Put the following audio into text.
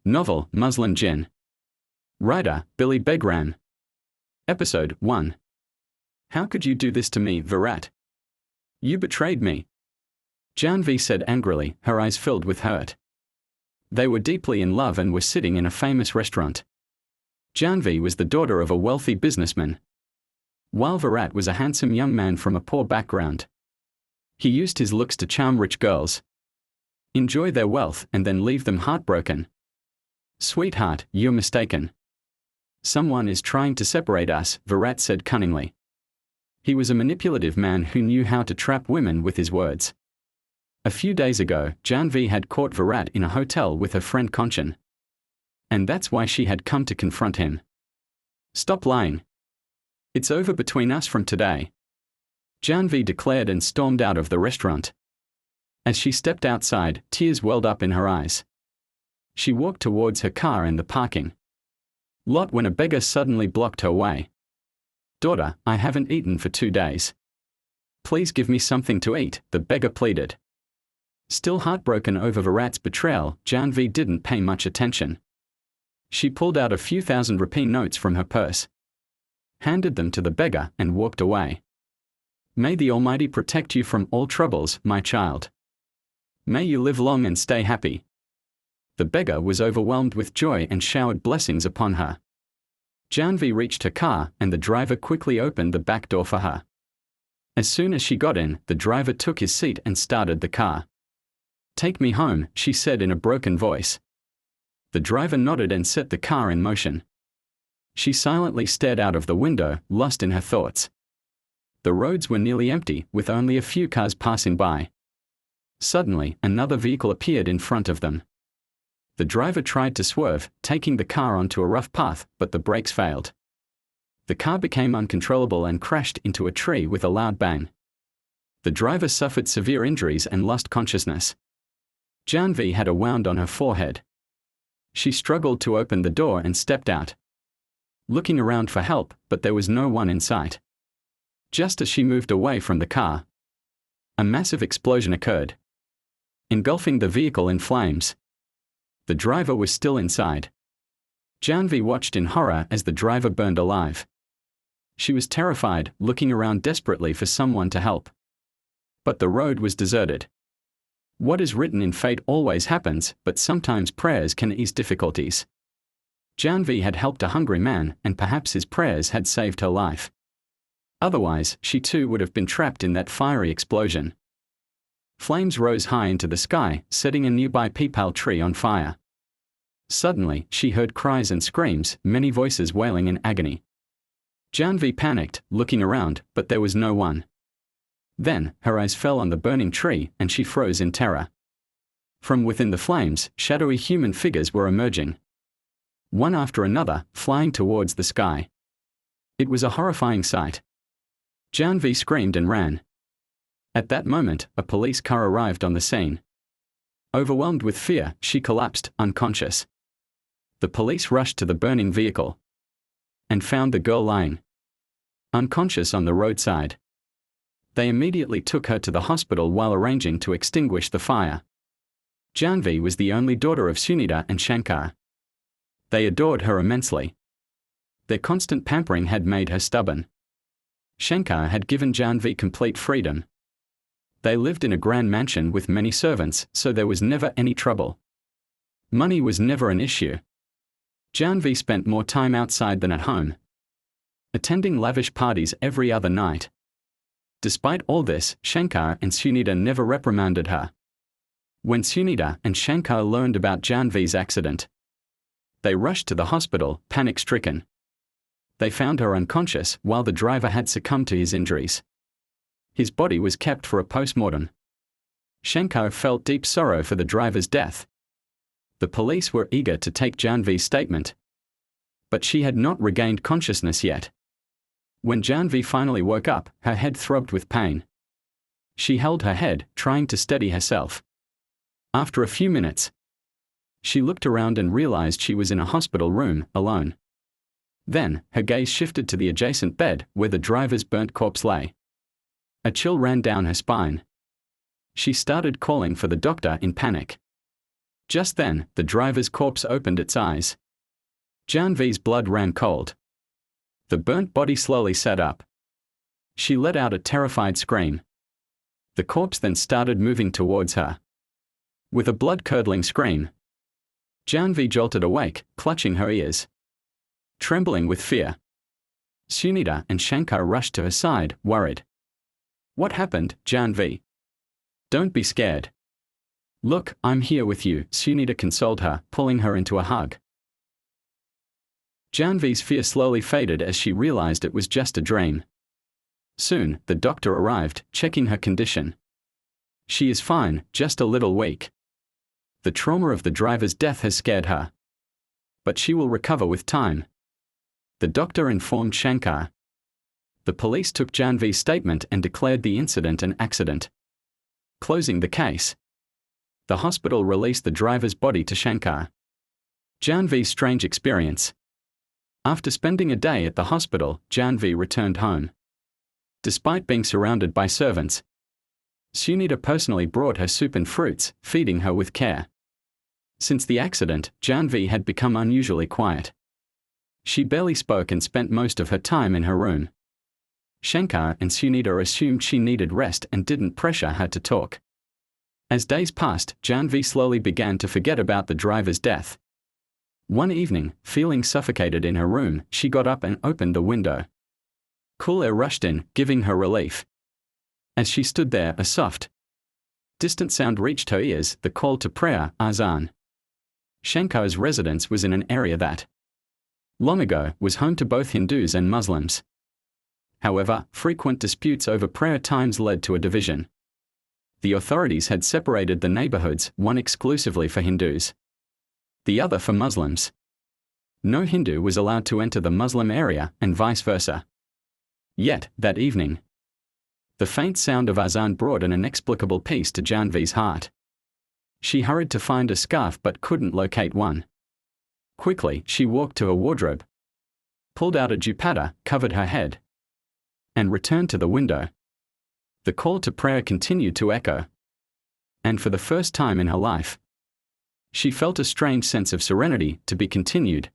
Novel, Muslin Gin. Writer, Billy Begram. Episode 1. How could you do this to me, Virat? You betrayed me. Janvi said angrily, her eyes filled with hurt. They were deeply in love and were sitting in a famous restaurant. Janvi was the daughter of a wealthy businessman, while Virat was a handsome young man from a poor background. He used his looks to charm rich girls, enjoy their wealth, and then leave them heartbroken. Sweetheart, you're mistaken. Someone is trying to separate us, Virat said cunningly. He was a manipulative man who knew how to trap women with his words. A few days ago, Janvi had caught Virat in a hotel with her friend Kanchan. And that's why she had come to confront him. Stop lying. It's over between us from today, Janvi declared and stormed out of the restaurant. As she stepped outside, tears welled up in her eyes. She walked towards her car in the parking lot when a beggar suddenly blocked her way. Daughter, I haven't eaten for 2 days. Please give me something to eat, the beggar pleaded. Still heartbroken over Virat's betrayal, Janvi didn't pay much attention. She pulled out a few thousand-rupee notes from her purse, handed them to the beggar, and walked away. May the Almighty protect you from all troubles, my child. May you live long and stay happy. The beggar was overwhelmed with joy and showered blessings upon her. Janvi reached her car, and the driver quickly opened the back door for her. As soon as she got in, the driver took his seat and started the car. Take me home, she said in a broken voice. The driver nodded and set the car in motion. She silently stared out of the window, lost in her thoughts. The roads were nearly empty, with only a few cars passing by. Suddenly, another vehicle appeared in front of them. The driver tried to swerve, taking the car onto a rough path, but the brakes failed. The car became uncontrollable and crashed into a tree with a loud bang. The driver suffered severe injuries and lost consciousness. Janvi had a wound on her forehead. She struggled to open the door and stepped out, looking around for help, but there was no one in sight. Just as she moved away from the car, a massive explosion occurred, engulfing the vehicle in flames. The driver was still inside. Janvi watched in horror as the driver burned alive. She was terrified, looking around desperately for someone to help. But the road was deserted. What is written in fate always happens, but sometimes prayers can ease difficulties. Janvi had helped a hungry man, and perhaps his prayers had saved her life. Otherwise, she too would have been trapped in that fiery explosion. Flames rose high into the sky, setting a nearby peepal tree on fire. Suddenly, she heard cries and screams, many voices wailing in agony. Janvi panicked, looking around, but there was no one. Then, her eyes fell on the burning tree, and she froze in terror. From within the flames, shadowy human figures were emerging, one after another, flying towards the sky. It was a horrifying sight. Janvi screamed and ran. At that moment, a police car arrived on the scene. Overwhelmed with fear, she collapsed, unconscious. The police rushed to the burning vehicle and found the girl lying unconscious on the roadside. They immediately took her to the hospital while arranging to extinguish the fire. Janvi was the only daughter of Sunita and Shankar. They adored her immensely. Their constant pampering had made her stubborn. Shankar had given Janvi complete freedom. They lived in a grand mansion with many servants, so there was never any trouble. Money was never an issue. Janvi spent more time outside than at home, attending lavish parties every other night. Despite all this, Shankar and Sunita never reprimanded her. When Sunita and Shankar learned about Janvi's accident, they rushed to the hospital, panic-stricken. They found her unconscious, while the driver had succumbed to his injuries. His body was kept for a post-mortem. Shankar felt deep sorrow for the driver's death. The police were eager to take Janvi's statement, but she had not regained consciousness yet. When Janvi finally woke up, her head throbbed with pain. She held her head, trying to steady herself. After a few minutes, she looked around and realized she was in a hospital room, alone. Then, her gaze shifted to the adjacent bed, where the driver's burnt corpse lay. A chill ran down her spine. She started calling for the doctor in panic. Just then, the driver's corpse opened its eyes. Janvi's blood ran cold. The burnt body slowly sat up. She let out a terrified scream. The corpse then started moving towards her. With a blood-curdling scream, Janvi jolted awake, clutching her ears. Trembling with fear, Sunita and Shankar rushed to her side, worried. "What happened, Janvi? Don't be scared. Look, I'm here with you," Sunita consoled her, pulling her into a hug. Janvi's fear slowly faded as she realized it was just a dream. Soon, the doctor arrived, checking her condition. "She is fine, just a little weak. The trauma of the driver's death has scared her. But she will recover with time," the doctor informed Shankar. The police took Janvi's statement and declared the incident an accident. Closing the case, the hospital released the driver's body to Shankar. Janvi's strange experience. After spending a day at the hospital, Janvi returned home. Despite being surrounded by servants, Sunita personally brought her soup and fruits, feeding her with care. Since the accident, Janvi had become unusually quiet. She barely spoke and spent most of her time in her room. Shankar and Sunita assumed she needed rest and didn't pressure her to talk. As days passed, Janvi slowly began to forget about the driver's death. One evening, feeling suffocated in her room, she got up and opened a window. Cool air rushed in, giving her relief. As she stood there, a soft, distant sound reached her ears, the call to prayer, azan. Shankar's residence was in an area that, long ago, was home to both Hindus and Muslims. However, frequent disputes over prayer times led to a division. The authorities had separated the neighborhoods, one exclusively for Hindus, the other for Muslims. No Hindu was allowed to enter the Muslim area, and vice versa. Yet, that evening, the faint sound of azan brought an inexplicable peace to Janvi's heart. She hurried to find a scarf but couldn't locate one. Quickly, she walked to a wardrobe, pulled out a dupatta, covered her head, and returned to the window. The call to prayer continued to echo. And for the first time in her life, she felt a strange sense of serenity, to be continued.